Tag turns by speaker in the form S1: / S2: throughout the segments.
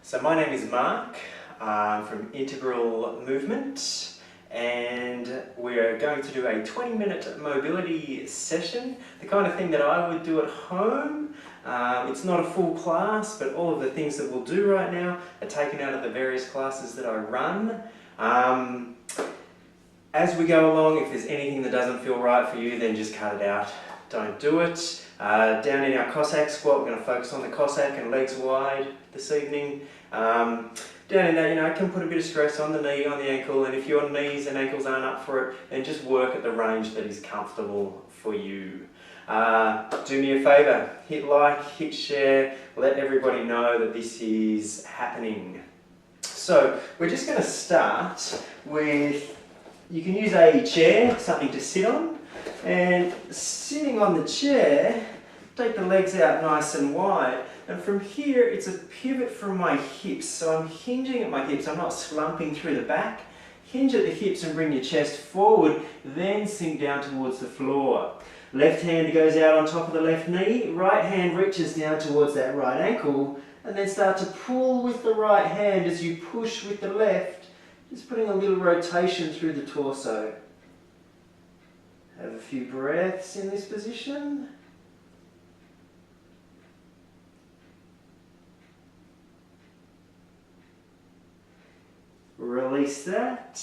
S1: So my name is Mark, I'm from Integral Movement, and we're going to do a 20-minute mobility session, the kind of thing that I would do at home. It's not a full class, but all of the things that we'll do right now are taken out of the various classes that I run. As we go along, if there's anything that doesn't feel right for you, then just cut it out. Don't do it. Down in our Cossack squat, we're going to focus on the Cossack and legs wide this evening. Down in that, it can put a bit of stress on the knee, on the ankle, and if your knees and ankles aren't up for it, then just work at the range that is comfortable for you. Do me a favour, hit like, hit share, let everybody know that this is happening. So we're just going to start with, you can use a chair, something to sit on, and sitting on the chair, take the legs out nice and wide, and from here it's a pivot from my hips, so I'm hinging at my hips, I'm not slumping through the back. Hinge at the hips and bring your chest forward, then sink down towards the floor. Left hand goes out on top of the left knee, right hand reaches down towards that right ankle, and then start to pull with the right hand as you push with the left, just putting a little rotation through the torso. Have a few breaths in this position. Release that.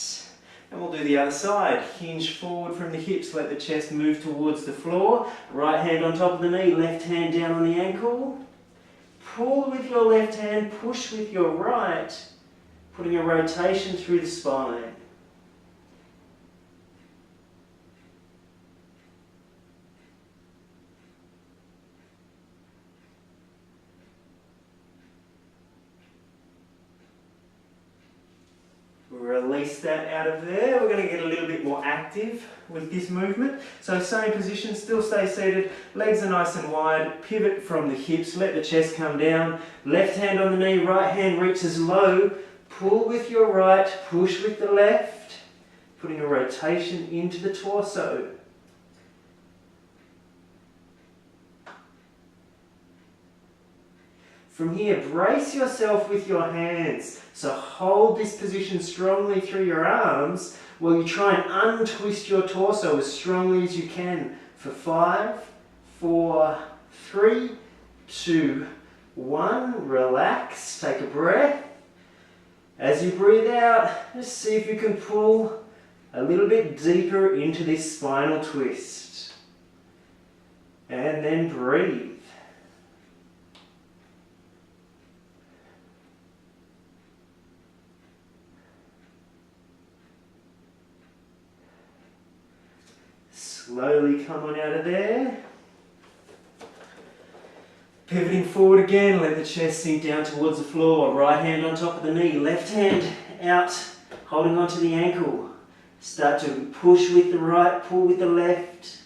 S1: And we'll do the other side. Hinge forward from the hips, let the chest move towards the floor. Right hand on top of the knee, left hand down on the ankle. Pull with your left hand, push with your right, putting a rotation through the spine. Release that out of there. We're going to get a little bit more active with this movement. So same position, still stay seated, legs are nice and wide, pivot from the hips, let the chest come down, left hand on the knee, right hand reaches low, pull with your right, push with the left, putting a rotation into the torso. From here, brace yourself with your hands. So hold this position strongly through your arms while you try and untwist your torso as strongly as you can. For 5, 4, 3, 2, 1. Relax, take a breath. As you breathe out, just see if you can pull a little bit deeper into this spinal twist. And then breathe. Slowly come on out of there. Pivoting forward again, let the chest sink down towards the floor. Right hand on top of the knee, left hand out, holding onto the ankle. Start to push with the right, pull with the left,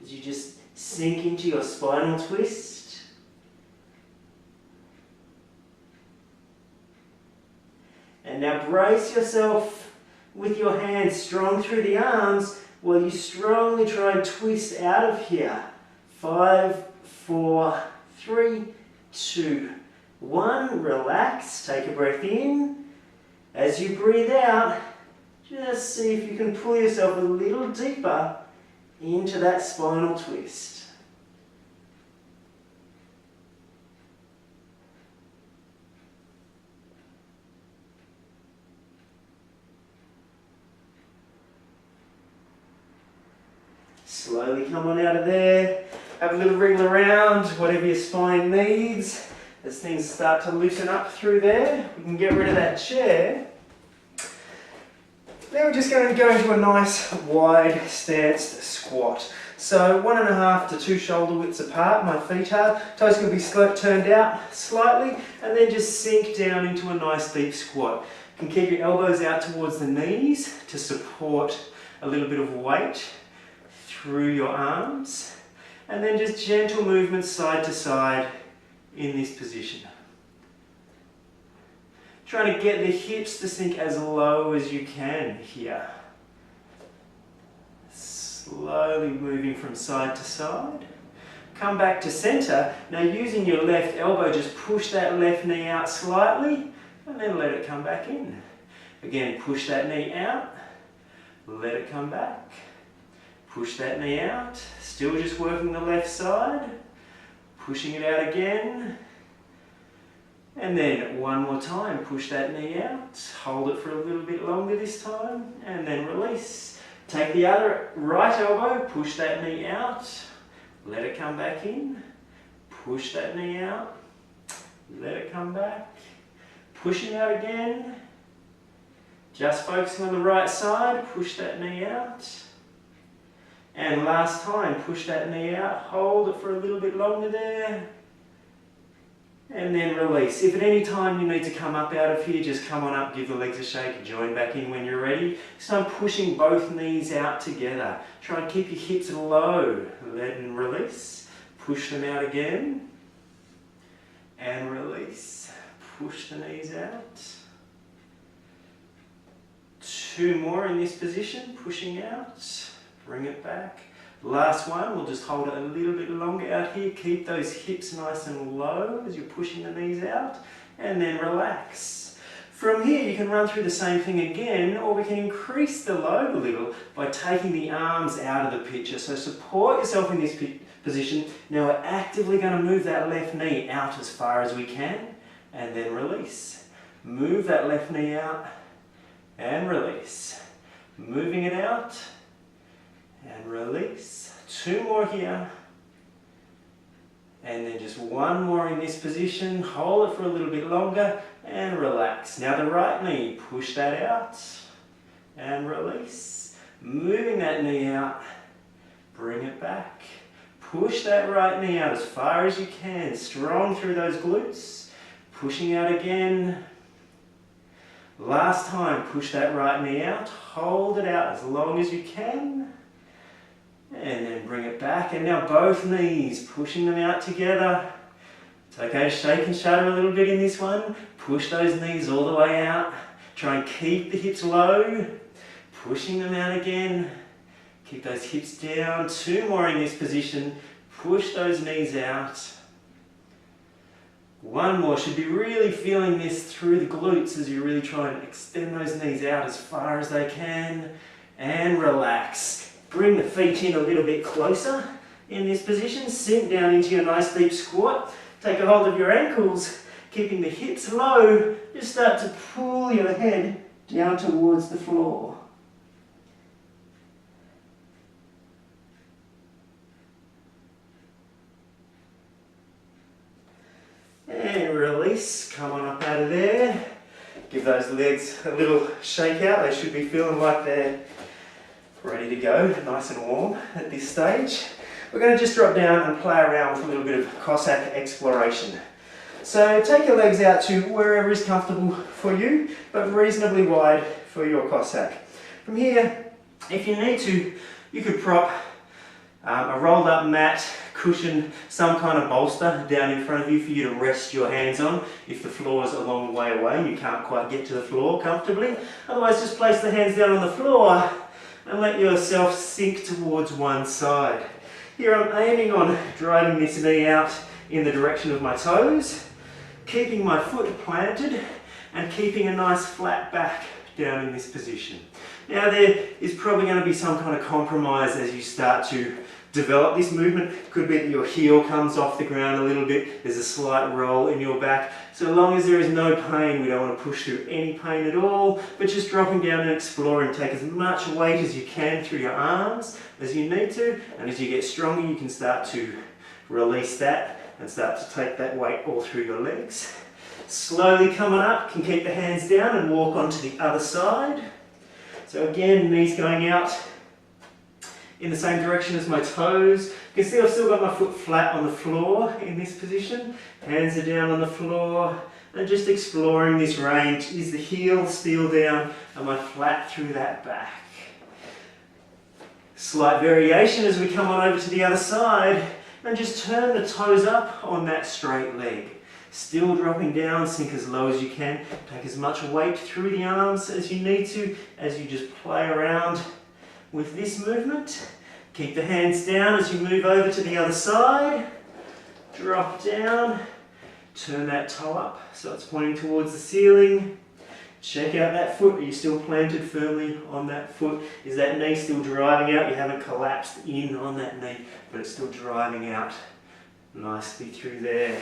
S1: as you just sink into your spinal twist. And now brace yourself with your hands strong through the arms, while you strongly try and twist out of here. 5, 4, 3, 2, 1. Relax, take a breath in. As you breathe out, just see if you can pull yourself a little deeper into that spinal twist. Slowly come on out of there, have a little wriggle around, whatever your spine needs. As things start to loosen up through there, we can get rid of that chair. Then we're just going to go into a nice wide stanced squat. So 1.5 to 2 shoulder widths apart, my feet are. Toes can be turned out slightly, and then just sink down into a nice deep squat. You can keep your elbows out towards the knees to support a little bit of weight through your arms, and then just gentle movements side to side in this position. Trying to get the hips to sink as low as you can here. Slowly moving from side to side. come back to center. Now using your left elbow, just push that left knee out slightly and then let it come back in. Again, push that knee out, let it come back. Push that knee out, still just working the left side, pushing it out again. And then one more time, push that knee out, hold it for a little bit longer this time, and then release. Take the other right elbow, push that knee out, let it come back in, push that knee out, let it come back, pushing out again, just focusing on the right side, push that knee out, and last time, push that knee out, hold it for a little bit longer there, and then release. If at any time you need to come up out of here, just come on up, give the legs a shake, join back in when you're ready. So I'm pushing both knees out together. Try and keep your hips low. Let and release. Push them out again. And release. Push the knees out. 2 more in this position, pushing out. Bring it back. Last one, we'll just hold it a little bit longer out here. Keep those hips nice and low as you're pushing the knees out, and then relax. From here, you can run through the same thing again, or we can increase the load a little by taking the arms out of the picture. So support yourself in this position. Now we're actively going to move that left knee out as far as we can, and then release. Move that left knee out, and release. Moving it out, and release. 2 more here. And then just 1 more in this position. Hold it for a little bit longer and relax. Now the right knee, push that out and release. Moving that knee out, bring it back. Push that right knee out as far as you can. Strong through those glutes. Pushing out again. Last time, push that right knee out. Hold it out as long as you can. And then bring it back, and now both knees, pushing them out together. It's okay to shake and shudder a little bit in this one. Push those knees all the way out. Try and keep the hips low. Pushing them out again. Keep those hips down. 2 more in this position. Push those knees out. 1 more. Should be really feeling this through the glutes as you really try and extend those knees out as far as they can. And relax. Bring the feet in a little bit closer in this position. Sink down into your nice deep squat. Take a hold of your ankles, keeping the hips low. Just start to pull your head down towards the floor. And release. Come on up out of there. Give those legs a little shake out. They should be feeling like they're ready to go, nice and warm at this stage. We're going to just drop down and play around with a little bit of Cossack exploration. So take your legs out to wherever is comfortable for you, but reasonably wide for your Cossack. From here, if you need to, you could prop a rolled up mat, cushion, some kind of bolster down in front of you for you to rest your hands on if the floor is a long way away and you can't quite get to the floor comfortably. Otherwise, just place the hands down on the floor and let yourself sink towards one side. Here I'm aiming on driving this knee out in the direction of my toes, keeping my foot planted and keeping a nice flat back down in this position. Now there is probably going to be some kind of compromise as you start to develop this movement. Could be that your heel comes off the ground a little bit, there's a slight roll in your back. So long as there is no pain, we don't want to push through any pain at all, but just dropping down and exploring. Take as much weight as you can through your arms as you need to, and as you get stronger you can start to release that and start to take that weight all through your legs. Slowly coming up, can keep the hands down and walk onto the other side. So again, knees going out in the same direction as my toes. You can see I've still got my foot flat on the floor in this position. Hands are down on the floor and just exploring this range. Is the heel still down? Am I flat through that back? Slight variation as we come on over to the other side and just turn the toes up on that straight leg. Still dropping down, sink as low as you can. Take as much weight through the arms as you need to as you just play around with this movement. Keep the hands down as you move over to the other side. Drop down. Turn that toe up so it's pointing towards the ceiling. Check out that foot. Are you still planted firmly on that foot? Is that knee still driving out? You haven't collapsed in on that knee, but it's still driving out nicely through there.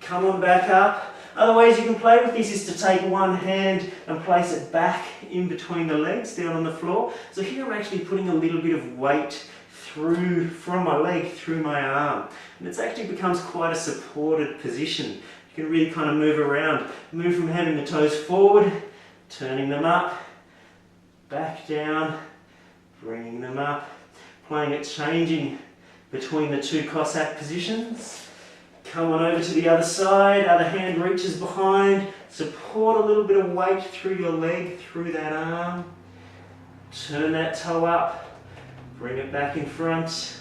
S1: Come on back up. Other ways you can play with this is to take one hand and place it back in between the legs down on the floor. So here I'm actually putting a little bit of weight through from my leg through my arm. And it actually becomes quite a supported position. You can really kind of move around. Move from having the toes forward, turning them up, back down, bringing them up. Playing it changing between the two Cossack positions. Come on over to the other side, other hand reaches behind, support a little bit of weight through your leg, through that arm. Turn that toe up, bring it back in front.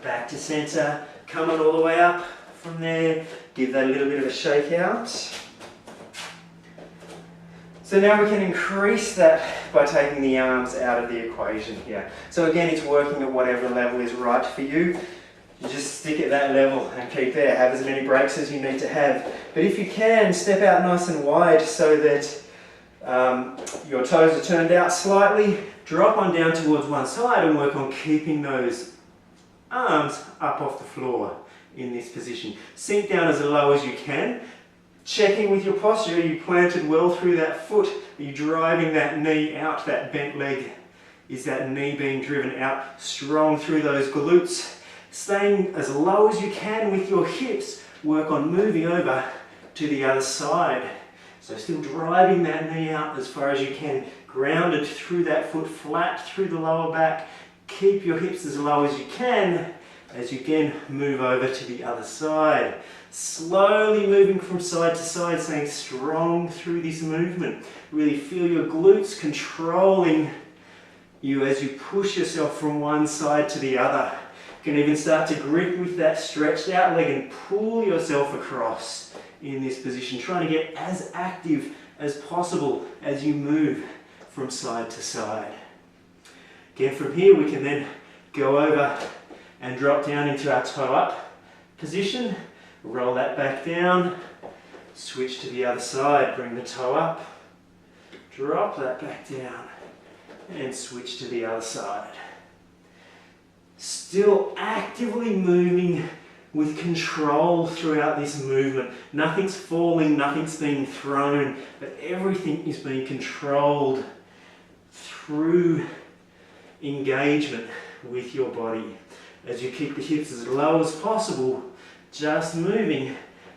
S1: Back to centre, coming all the way up from there, give that a little bit of a shake out. So now we can increase that by taking the arms out of the equation here. So again, it's working at whatever level is right for you. You just stick at that level and keep there. Have as many breaks as you need to have. But if you can, step out nice and wide so that your toes are turned out slightly. Drop on down towards one side and work on keeping those arms up off the floor in this position. Sink down as low as you can. Checking with your posture, are you planted well through that foot? Are you driving that knee out, that bent leg? Is that knee being driven out strong through those glutes? Staying as low as you can with your hips, work on moving over to the other side. So still driving that knee out as far as you can, grounded through that foot, flat through the lower back. Keep your hips as low as you can as you again move over to the other side. Slowly moving from side to side, staying strong through this movement. Really feel your glutes controlling you as you push yourself from one side to the other. You can even start to grip with that stretched out leg and pull yourself across in this position, trying to get as active as possible as you move from side to side. Again, from here we can then go over and drop down into our toe up position. Roll that back down, switch to the other side, bring the toe up, drop that back down, and switch to the other side. Still actively moving with control throughout this movement. Nothing's falling, nothing's being thrown, but everything is being controlled through engagement with your body. As you keep the hips as low as possible, just moving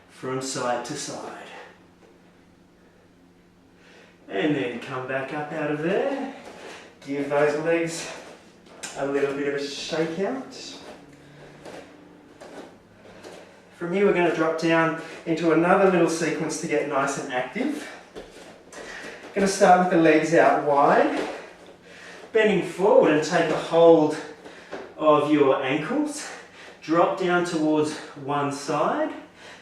S1: from side to side. And then come back up out of there. Give those legs a little bit of a shake out. From here we're going to drop down into another little sequence to get nice and active. Going to start with the legs out wide. Bending forward and take a hold of your ankles. Drop down towards one side.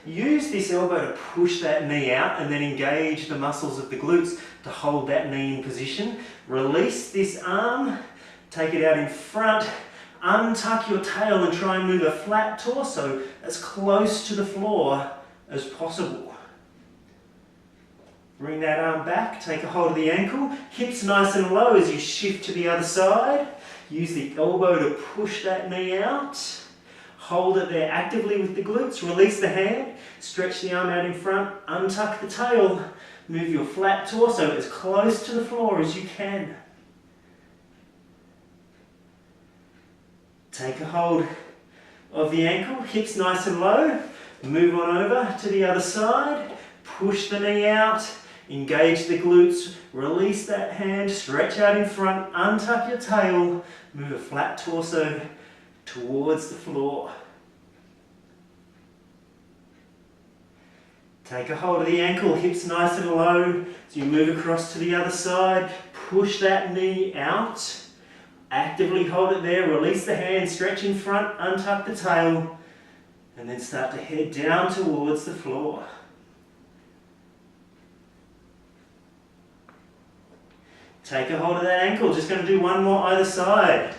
S1: Use this elbow to push that knee out and then engage the muscles of the glutes to hold that knee in position. Release this arm, take it out in front, untuck your tail and try and move a flat torso as close to the floor as possible. Bring that arm back, take a hold of the ankle, hips nice and low as you shift to the other side. Use the elbow to push that knee out. Hold it there actively with the glutes, release the hand, stretch the arm out in front, untuck the tail, move your flat torso as close to the floor as you can. Take a hold of the ankle, hips nice and low, move on over to the other side, push the knee out, engage the glutes, release that hand, stretch out in front, untuck your tail, move a flat torso towards the floor. Take a hold of the ankle, hips nice and low. As you move across to the other side, push that knee out. Actively hold it there, release the hand, stretch in front, untuck the tail. And then start to head down towards the floor. Take a hold of that ankle, just going to do one more either side.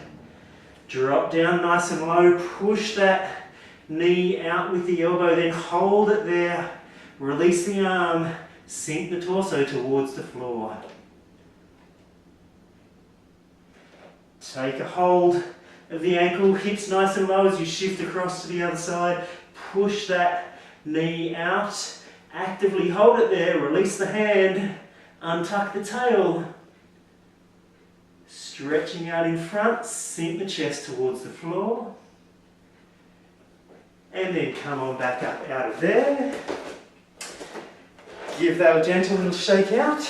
S1: Drop down nice and low, push that knee out with the elbow, then hold it there. Release the arm, sink the torso towards the floor. Take a hold of the ankle, hips nice and low as you shift across to the other side. Push that knee out, actively hold it there, release the hand, untuck the tail. Stretching out in front, sink the chest towards the floor. And then come on back up out of there. Give that a gentle little shake out.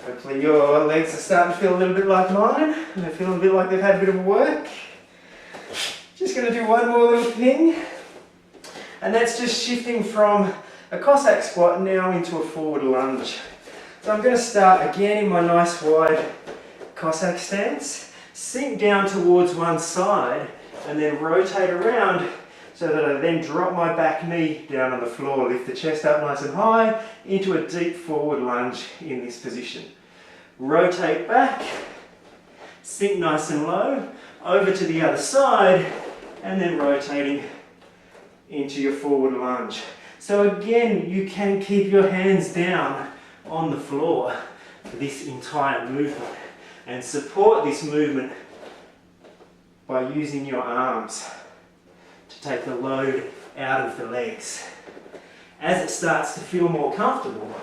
S1: Hopefully your legs are starting to feel a little bit like mine. And they're feeling a bit like they've had a bit of work. Just going to do one more little thing. And that's just shifting from a Cossack squat now into a forward lunge. So I'm going to start again in my nice wide Cossack stance. Sink down towards one side and then rotate around so that I then drop my back knee down on the floor, lift the chest up nice and high into a deep forward lunge in this position. Rotate back, sink nice and low, over to the other side, and then rotating into your forward lunge. So again, you can keep your hands down on the floor for this entire movement and support this movement by using your arms to take the load out of the legs. As it starts to feel more comfortable,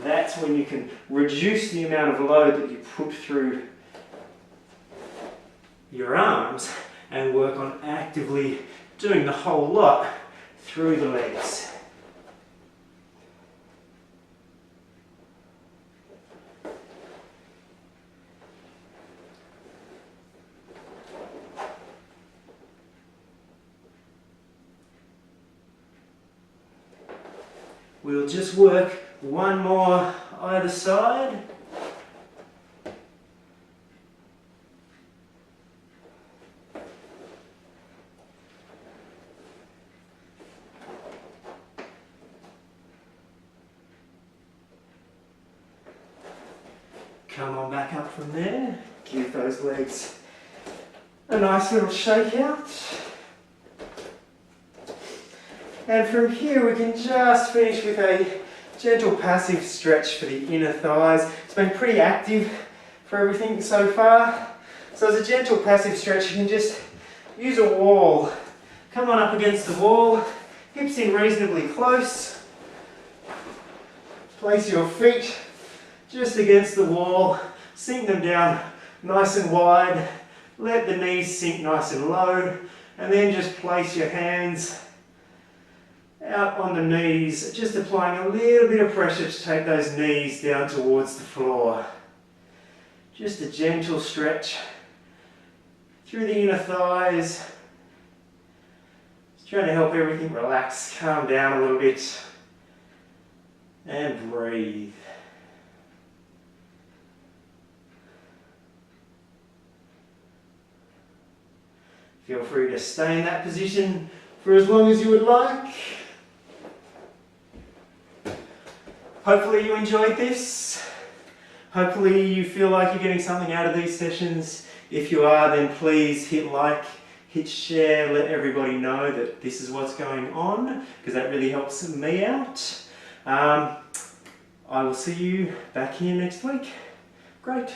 S1: that's when you can reduce the amount of load that you put through your arms and work on actively doing the whole lot through the legs. We'll just work one more either side. Come on back up from there. Give those legs a nice little shake out. And from here we can just finish with a gentle passive stretch for the inner thighs. It's been pretty active for everything so far. So as a gentle passive stretch, you can just use a wall. Come on up against the wall, hips in reasonably close. Place your feet just against the wall, sink them down nice and wide. Let the knees sink nice and low, and then just place your hands out on the knees, just applying a little bit of pressure to take those knees down towards the floor. Just a gentle stretch through the inner thighs. Just trying to help everything relax, calm down a little bit, and breathe. Feel free to stay in that position for as long as you would like. Hopefully you enjoyed this. Hopefully you feel like you're getting something out of these sessions. If you are, then please hit like, hit share, let everybody know that this is what's going on, because that really helps me out. I will see you back here next week. Great.